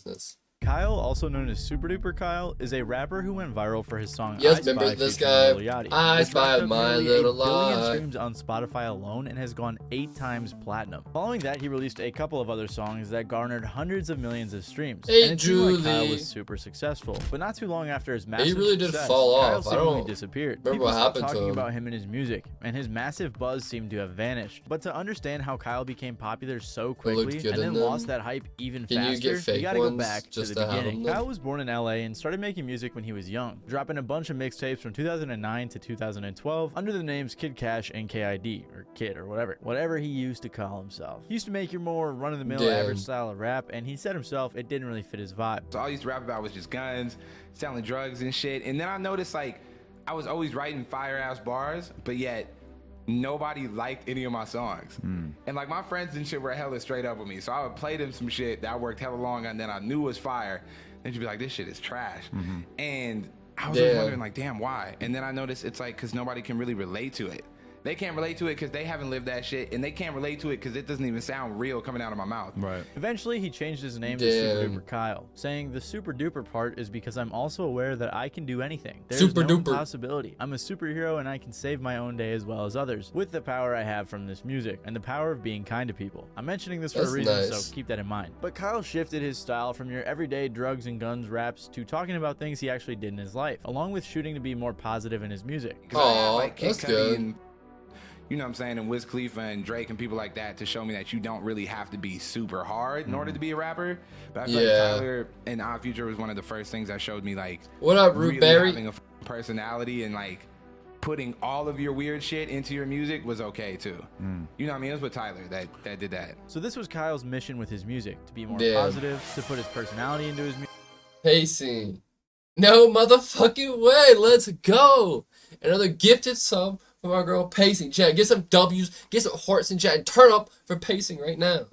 business. Kyle, also known as Super Duper Kyle, is a rapper who went viral for his song You I guys remember Spy this featuring guy? Lil Yachty, I which Spy racked up My nearly Little 1 billion Lie. streams on Spotify alone and has gone 8 times platinum. Following that, he released a couple of other songs that garnered hundreds of millions of streams. Hey, and it seemed like Kyle Julie. was super successful. But not too long after his massive He really did success, fall Kyle off. I seemingly don't disappeared. remember People what stopped happened to talking him. about him and his music, and his massive buzz seemed to have vanished. But to understand how Kyle became popular so quickly and then lost that hype even Can you faster, get fake you gotta go ones back to just the to have beginning. them? Kyle was born in LA and started making music when he was young, dropping a bunch of mixtapes from 2009 to 2012 under the names Kid Cash and KID, or Kid, or whatever he used to call himself. He used to make your more run-of-the-mill average style of rap, and he said himself it didn't really fit his vibe. So all I used to rap about was just guns, selling drugs and shit. And then I noticed like I was always writing fire-ass bars, but yet nobody liked any of my songs. And like my friends and shit were hella straight up with me. So I would play them some shit that I worked hella long on, and then I knew was fire. Then you'd be like, this shit is trash. And I was just wondering like, damn, why? And then I noticed it's like, cause nobody can really relate to it. They can't relate to it because they haven't lived that shit, and they can't relate to it because it doesn't even sound real coming out of my mouth. Right. Eventually, he changed his name to Super Duper Kyle, saying the super duper part is because I'm also aware that I can do anything. There's no impossibility. I'm a superhero and I can save my own day as well as others with the power I have from this music and the power of being kind to people. I'm mentioning this for a reason, so keep that in mind. But Kyle shifted his style from your everyday drugs and guns raps to talking about things he actually did in his life, along with shooting to be more positive in his music. Oh, like that's good. And, you know what I'm saying, and Wiz Khalifa and Drake and people like that to show me that you don't really have to be super hard in order to be a rapper. But I feel like Tyler and Our Future was one of the first things that showed me like what up, really Berry? Having a personality and like putting all of your weird shit into your music was okay too. You know what I mean? It was with Tyler that did that. So this was Kyle's mission with his music, to be more positive, to put his personality into his music. Pacing. No motherfucking way. Let's go. Another gifted sub from our girl Pacing. Chat, get some W's, get some hearts in chat, and turn up for Pacing right now.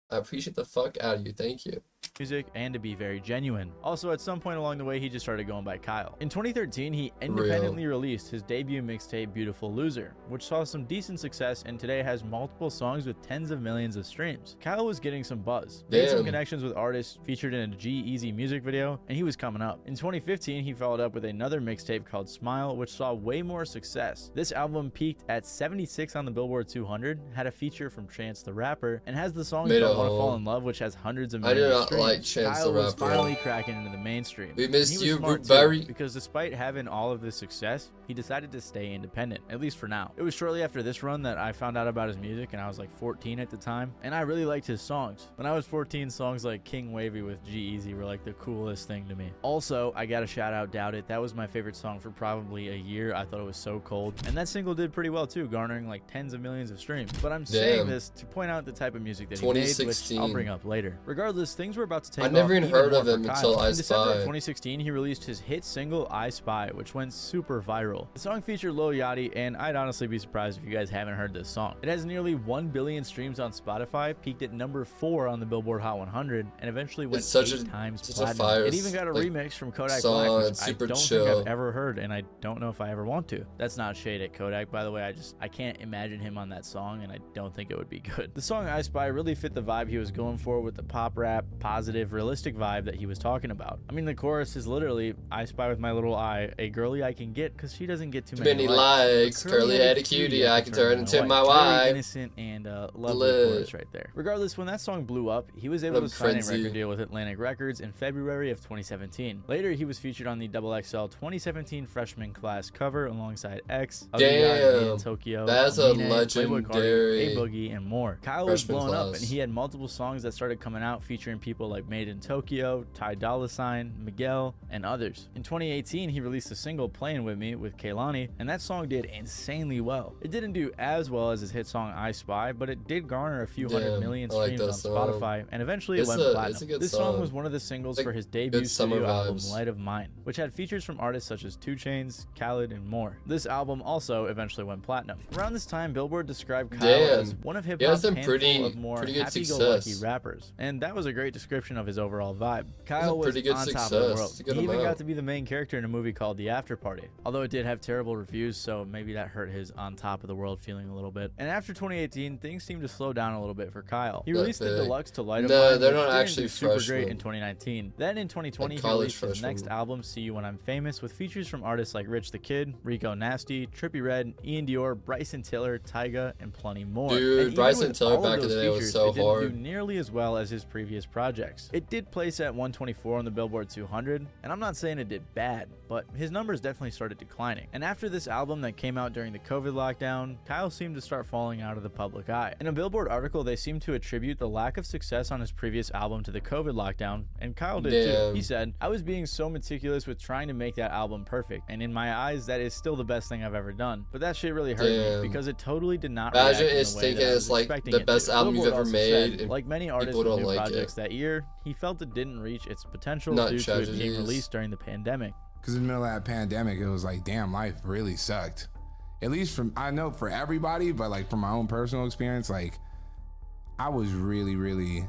I appreciate the fuck out of you. Thank you. Music and to be very genuine. Also, at some point along the way, he just started going by Kyle. In 2013, he independently released his debut mixtape Beautiful Loser, which saw some decent success and today has multiple songs with tens of millions of streams. Kyle was getting some buzz, made some connections with artists, featured in a G-Eazy music video, and he was coming up. In 2015, he followed up with another mixtape called Smile, which saw way more success. This album peaked at 76 on the Billboard 200, had a feature from Chance the Rapper, and has the song Don't Wanna Fall in Love, which has hundreds of millions of streams. Like Chance Kyle the was Rapper. finally cracking into the mainstream. We missed you, smart Berry. because despite having all of this success, he decided to stay independent, at least for now. It was shortly after this run that I found out about his music, and I was like 14 at the time, and I really liked his songs. When I was 14, songs like King Wavy with G-Eazy were like the coolest thing to me. Also, I gotta shout out Doubt It. That was my favorite song for probably a year. I thought it was so cold, and that single did pretty well too, garnering like tens of millions of streams. But I'm saying this to point out the type of music that he made, which I'll bring up later. Regardless, things were about to take off. I never even heard of him until I In December of Spy. 2016, he released his hit single I Spy, which went super viral. The song featured Lil Yachty, and I'd honestly be surprised if you guys haven't heard this song. It has nearly 1 billion streams on Spotify, peaked at number 4 on the Billboard Hot 100, and eventually went 8 times platinum. It even got a remix from Kodak Black, which I don't think I've ever heard, and I don't know if I ever want to. That's not shade at Kodak, by the way. I can't imagine him on that song, and I don't think it would be good. The song I Spy really fit the vibe he was going for with the pop rap, positive, realistic vibe that he was talking about. I mean, the chorus is literally, I spy with my little eye, a girly I can get because she doesn't get too many likes. Curly-headed cutie, I can turn into my wife. Very innocent and lovely chorus right there. Regardless, when that song blew up, he was able to sign a record deal with Atlantic Records in February of 2017. Later, he was featured on the XXL 2017 freshman class cover alongside X, in Tokyo, that's Amine, a legendary A Boogie, and more. Kyle was blowing up, and he had multiple songs that started coming out featuring people like Made in Tokyo, Ty Dolla $ign, Miguel, and others. In 2018, he released a single Playing With Me with Kehlani, and that song did insanely well. It didn't do as well as his hit song I Spy, but it did garner a few hundred million streams on Spotify, and eventually it went platinum. This song was one of the singles for his debut studio album Light of Mine, which had features from artists such as 2 Chainz, Khaled, and more. This album also eventually went platinum. Around this time, Billboard described Kyle as one of hip-hop's handful of more happy-go-lucky rappers, and that was a great description. description of his overall vibe. That's a Kyle was pretty good on top of success. the world. It's a good He even got amount. to be the main character in a movie called The After Party, although it did have terrible reviews, so maybe that hurt his on top of the world feeling a little bit. And after 2018, things seemed to slow down a little bit for Kyle. He Not released the big. Deluxe to Light of No, Mine, they're which not didn't actually do super great freshmen. in 2019. Then in 2020, Like he college released his next freshmen. album, See You When I'm Famous, with features from artists like Rich the Kid, Rico Nasty, Trippie Redd, Ian Dior, Bryson Tiller, Tyga, and plenty more. Dude, And even Bryson with Tiller all of back in those the day was features, so it didn't hard. do nearly as well as his previous projects. It did place at 124 on the Billboard 200, and I'm not saying it did bad, but his numbers definitely started declining. And after this album that came out during the COVID lockdown, Kyle seemed to start falling out of the public eye. In a Billboard article, they seemed to attribute the lack of success on his previous album to the COVID lockdown, and Kyle did too. Damn. He said, "I was being so meticulous with trying to make that album perfect, and in my eyes, that is still the best thing I've ever done. But that shit really hurt Damn. me because it totally did not Imagine react in it's the way thinking that I it's was like expecting the it best to." album you've Billboard ever also made, said, and like many artists people with don't new like projects it. that year, he felt it didn't reach its potential Not due to it being tragedies. released during the pandemic. Because in the middle of that pandemic, it was like, damn, life really sucked. At least from, I know for everybody, but like from my own personal experience, like I was really, really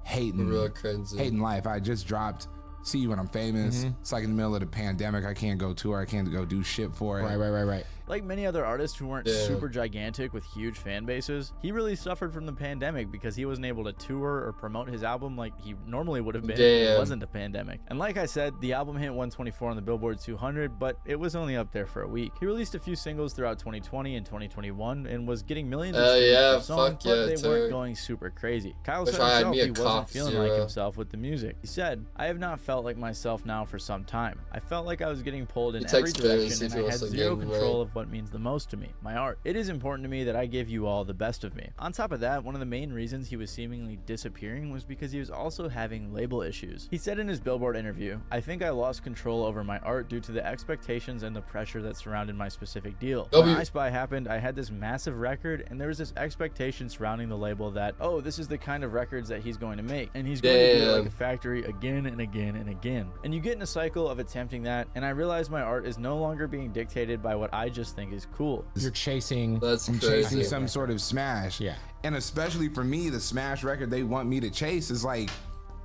hating, Real crazy. hating life. I just dropped See You When I'm Famous. It's like in the middle of the pandemic. I can't go tour. I can't go do shit for it. Right. Like many other artists who weren't Damn. super gigantic with huge fan bases, he really suffered from the pandemic because he wasn't able to tour or promote his album like he normally would have been if it Damn. wasn't a pandemic. And like I said, the album hit 124 on the Billboard 200, but it was only up there for a week. He released a few singles throughout 2020 and 2021 and was getting millions of streams yeah, per song, fuck but yeah, they Turk. weren't going super crazy. Kyle Wish said I had himself me a he wasn't Cop feeling like Zero. himself with the music. He said, "I have not felt like myself now for some time. I felt like I was getting pulled in He every takes Spanish direction if and he I wants had to zero gain control weight. of what means the most to me, my art. It is important to me that I give you all the best of me." On top of that, one of the main reasons he was seemingly disappearing was because he was also having label issues. He said in his Billboard interview, "I think I lost control over my art due to the expectations and the pressure that surrounded my specific deal. When W- I Spy happened, I had this massive record and there was this expectation surrounding the label that, oh, this is the kind of records that he's going to make, and he's going to do it like Damn. a factory again and again and again. And you get in a cycle of attempting that, and I realized my art is no longer being dictated by what I just think is cool." You're chasing. That's I'm crazy. chasing some sort of smash. Yeah. And especially for me, the smash record they want me to chase is like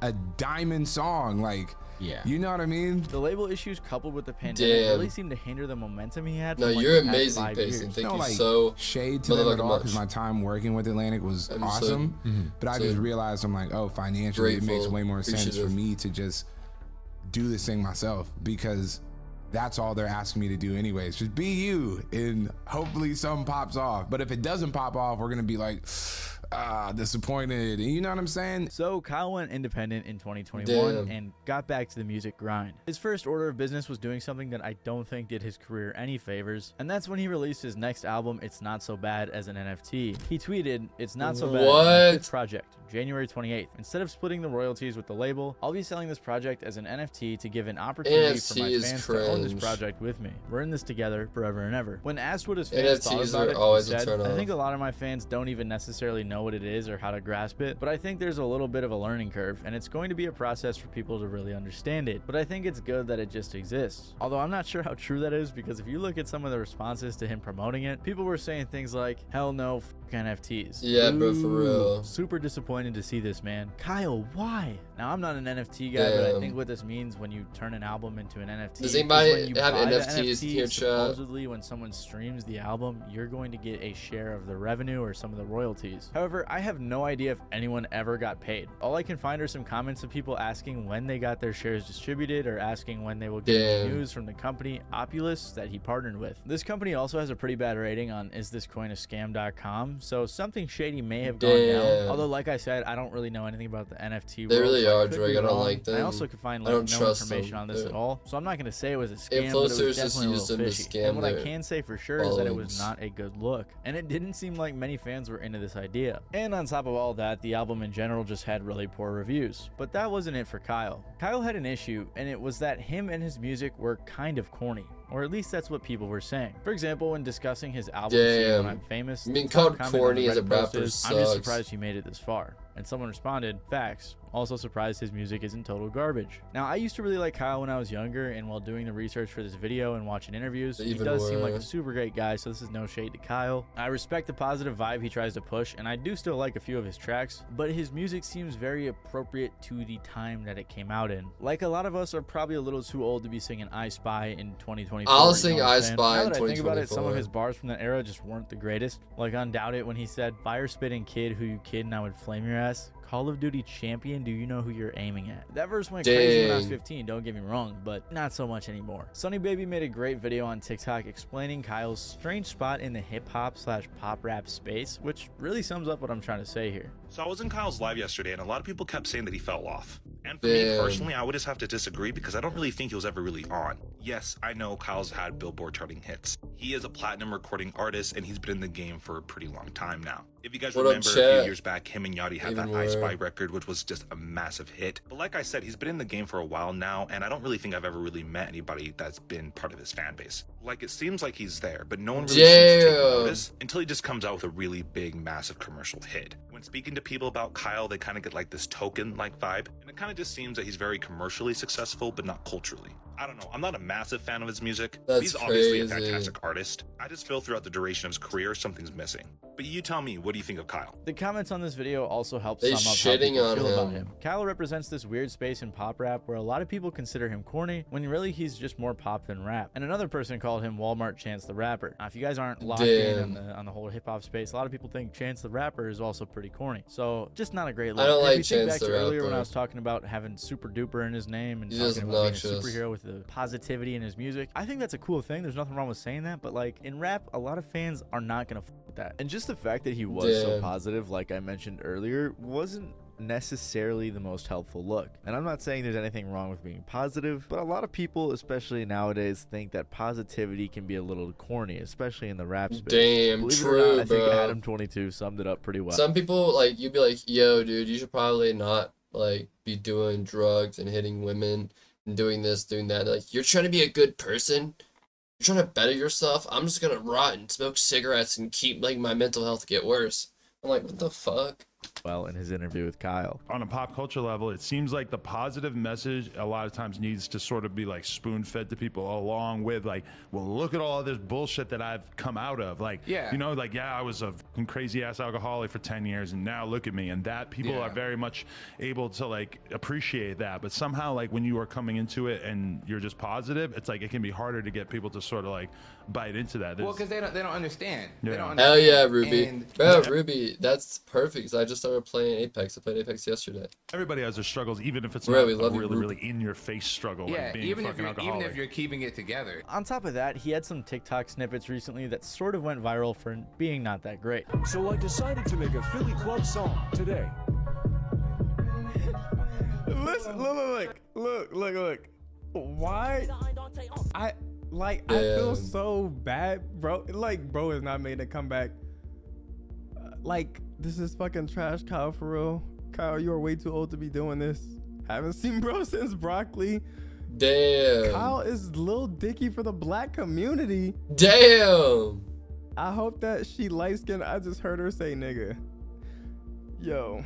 a diamond song. Like, Yeah. you know what I mean? The label issues coupled with the pandemic Damn. really seemed to hinder the momentum he had. No, from, like, you're the past amazing, 5 Payson. years. Thank No, you like, so shade to them at motherfucking all because much. my time working with Atlantic was I'm so awesome. But I just so realized I'm like, oh, financially, it makes grateful, way more sense for appreciative. me to just do this thing myself because that's all they're asking me to do anyways. Just be you and hopefully something pops off. But if it doesn't pop off, we're gonna be like, disappointed. You know what I'm saying? So Kyle went independent in 2021 Damn. and got back to the music grind. His first order of business was doing something that I don't think did his career any favors, and that's when he released his next album, It's Not So Bad, as an NFT. He tweeted, "It's not so bad, my What? fifth project, January 28th. Instead of splitting the royalties with the label, I'll be selling this project as an NFT to give an opportunity for my NFT is fans to own this cringe. project with me. We're in this together forever and ever." When asked what his fans thought NFTs about are it, he always a said, turn "I off. think a lot of my fans don't even necessarily know what it is or how to grasp it, but I think there's a little bit of a learning curve, and it's going to be a process for people to really understand it. But I think it's good that it just exists." Although I'm not sure how true that is, because if you look at some of the responses to him promoting it, people were saying things like, "Hell no, f NFTs." Yeah, bro, for Ooh, real. Super disappointed to see this, man. Kyle, why? Now, I'm not an NFT guy, but I Damn. think what this means when you turn an album into an NFT Does is anybody when you have buy the NFTs in your chat? supposedly when someone streams the album, you're going to get a share of the revenue or some of the royalties. However, I have no idea if anyone ever got paid. All I can find are some comments of people asking when they got their shares distributed or asking when they will get Damn. news from the company Opulus that he partnered with. This company also has a pretty bad rating on isthiscoinascam.com, so something shady may have gone down. Damn. Although, like I said, I don't really know anything about the NFT They world. really so I are, could Drake. be I don't wrong. like them. I also could find I like don't no trust information them. on this Yeah. at all, so I'm not going to say it was a scam, but it Influencers was just definitely a use little them to fishy. scam And what I their can say for sure is that it was followings. not a good look, and it didn't seem like many fans were into this idea. And on top of all that, the album in general just had really poor reviews. But that wasn't it for Kyle. Kyle had an issue, and it was that him and his music were kind of corny. Or at least that's what people were saying. For example, when discussing his album See You When Damn. I'm Famous, Being the top called comment on corny the as a Reddit post rapper is, "I'm just sucks." surprised you made it this far." And someone responded, facts. Also surprised his music isn't total garbage. Now, I used to really like Kyle when I was younger, and while doing the research for this video and watching interviews, he does seem like a super great guy, so this is no shade to Kyle. I respect the positive vibe he tries to push, and I do still like a few of his tracks, but his music seems very appropriate to the time that it came out in. Like, a lot of us are probably a little too old to be singing I Spy in 2024. I'll sing I Spy in 2024. Now that I think about it, some of his bars from that era just weren't the greatest. Like, Undoubted when he said, fire spitting kid who you kid and I would flame your ass. Call of Duty champion, do you know who you're aiming at? That verse went crazy when I was 15, don't get me wrong, but not so much anymore. Sunny Baby made a great video on TikTok explaining Kyle's strange spot in the hip-hop/pop rap space, which really sums up what I'm trying to say here. So I was in Kyle's live yesterday, and a lot of people kept saying that he fell off. And for me personally, I would just have to disagree because I don't really think he was ever really on. Yes, I know Kyle's had Billboard charting hits. He is a platinum recording artist, and he's been in the game for a pretty long time now. If you guys remember, a few years back, him and Yachty had that I Spy record, which was just a massive hit. But like I said, he's been in the game for a while now, and I don't really think I've ever really met anybody that's been part of his fan base. Like, it seems like he's there, but no one really seems to take notice until he just comes out with a really big, massive commercial hit. When speaking to people about Kyle, they kind of get like this token-like vibe, and it kind of just seems that he's very commercially successful, but not culturally. I don't know, I'm not a massive fan of his music. He's obviously a fantastic artist. I just feel throughout the duration of his career, something's missing. But you tell me, what do you think of Kyle? The comments on this video also help sum up how people feel about him. Kyle represents this weird space in pop rap where a lot of people consider him corny, when really he's just more pop than rap. And another person called him Walmart Chance the Rapper. Now, if you guys aren't locked in on the whole hip-hop space, a lot of people think Chance the Rapper is also pretty corny. So, just not a great look. I don't like Chance the Rapper. If you think back to earlier when I was talking about having super duper in his name and talking about being a superhero with the positivity in his music, I think that's a cool thing. There's nothing wrong with saying that, but like in rap, a lot of fans are not gonna f with that. And just the fact that he was so positive, like I mentioned earlier, wasn't necessarily the most helpful look. And I'm not saying there's anything wrong with being positive, but a lot of people, especially nowadays, think that positivity can be a little corny, especially in the rap space. Damn, true, I think Adam22 summed it up pretty well. Some people, like, you'd be like, yo, dude, you should probably not, like, be doing drugs and hitting women and doing this, doing that. Like, you're trying to be a good person? You're trying to better yourself? I'm just gonna rot and smoke cigarettes and keep, like, my mental health get worse. I'm like, what the fuck? Well, in his interview with Kyle. On a pop culture level, it seems like the positive message a lot of times needs to sort of be like spoon fed to people, along with like, well, look at all this bullshit that I've come out of. Like, you know, like, yeah, I was a crazy ass alcoholic for 10 years and now look at me. And that people are very much able to like appreciate that. But somehow, like, when you are coming into it and you're just positive, it's like it can be harder to get people to sort of like bite into that. Well, because they don't understand. Yeah. They don't understand. Hell yeah, Ruby. Bro, Ruby, that's perfect. 'Cause I just started playing Apex. I played Apex yesterday. Everybody has their struggles, even if it's not a really in-your-face struggle. Yeah, like being even fucking if you're keeping it together. On top of that, he had some TikTok snippets recently that sort of went viral for being not that great. So I decided to make a Philly Club song today. Listen, look. Why? I feel so bad, bro. Like, bro is not made to come back. Like, this is fucking trash, Kyle, for real. Kyle, you are way too old to be doing this. Haven't seen bro since Broccoli. Damn. Kyle is Lil Dicky for the black community. Damn. I hope that she light skinned. I just heard her say nigga. Yo.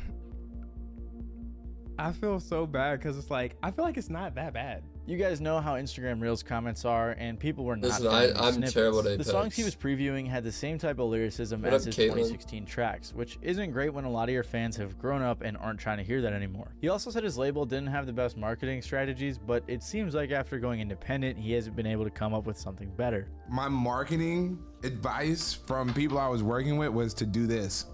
I feel so bad because it's like, I feel like it's not that bad. You guys know how Instagram Reels comments are, and people were not. Listen, I'm terrible at Apex. The songs he was previewing had the same type of lyricism as his 2016 tracks, which isn't great when a lot of your fans have grown up and aren't trying to hear that anymore. He also said his label didn't have the best marketing strategies, but it seems like after going independent, he hasn't been able to come up with something better. My marketing advice from people I was working with was to do this.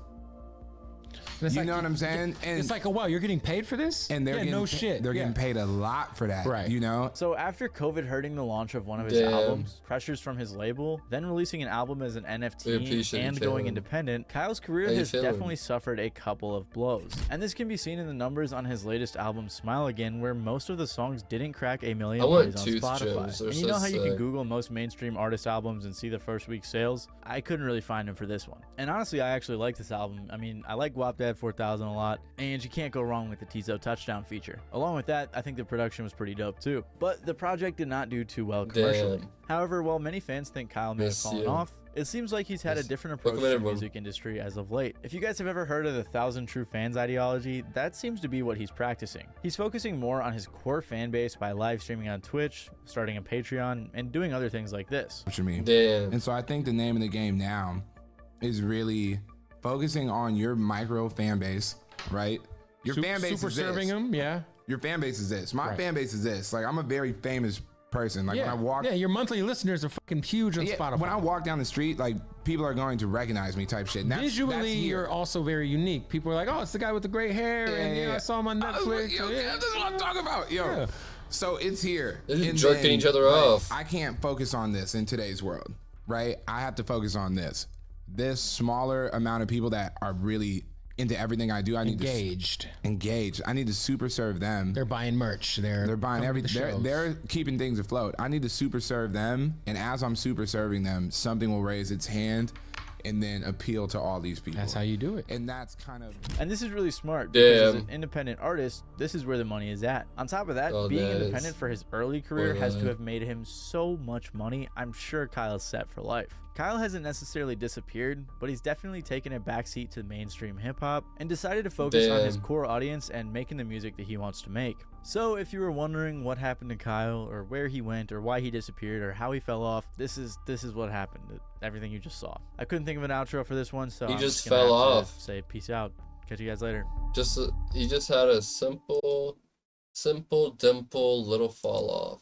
You know what I'm saying? And it's like, oh wow, you're getting paid for this? And they're getting no shit. They're getting paid a lot for that, right? You know. So after COVID hurting the launch of one of his albums, pressures from his label, then releasing an album as an NFT and going independent, Kyle's career has definitely suffered a couple of blows. And this can be seen in the numbers on his latest album, Smile Again, where most of the songs didn't crack 1 million plays on Spotify. And you know how you can Google most mainstream artist albums and see the first week's sales? I couldn't really find him for this one. And honestly, I actually like this album. I mean, I like WAP that 4000 a lot, and you can't go wrong with the Tizo touchdown feature. Along with that, I think the production was pretty dope too. But the project did not do too well commercially. However, while many fans think Kyle may have fallen off, it seems like he's had a different approach to the music industry as of late. If you guys have ever heard of the 1,000 True Fans ideology, that seems to be what he's practicing. He's focusing more on his core fan base by live streaming on Twitch, starting a Patreon, and doing other things like this. What you mean? Damn. And so I think the name of the game now is really focusing on your micro fan base, right? Your fan base super is this. serving them, yeah. Your fan base is this. My fan base is this. Like, I'm a very famous person. Like, when I walk, your monthly listeners are fucking huge on Spotify. When I walk down the street, like, people are going to recognize me, type shit. Visually, you're also very unique. People are like, oh, it's the guy with the gray hair, and I saw him on Netflix. This is what I'm talking about, yo. Yeah. So it's here. They're just jerking each other off. I can't focus on this in today's world, right? I have to focus on this. This smaller amount of people that are really into everything I do. I need engaged. I need to super serve them. They're buying merch. They're buying everything. They're keeping things afloat. I need to super serve them, and as I'm super serving them, something will raise its hand and then appeal to all these people. That's how you do it. And that's kind of... And this is really smart because as an independent artist, this is where the money is at. On top of that, being independent for his early career has to have made him so much money. I'm sure Kyle's set for life. Kyle hasn't necessarily disappeared, but he's definitely taken a backseat to mainstream hip-hop and decided to focus on his core audience and making the music that he wants to make. So if you were wondering what happened to Kyle or where he went or why he disappeared or how he fell off, this is what happened. Everything you just saw. I couldn't think of an outro for this one, so he I'm just gonna fell have to off. say peace out. Catch you guys later. He just had a simple dimple little fall off.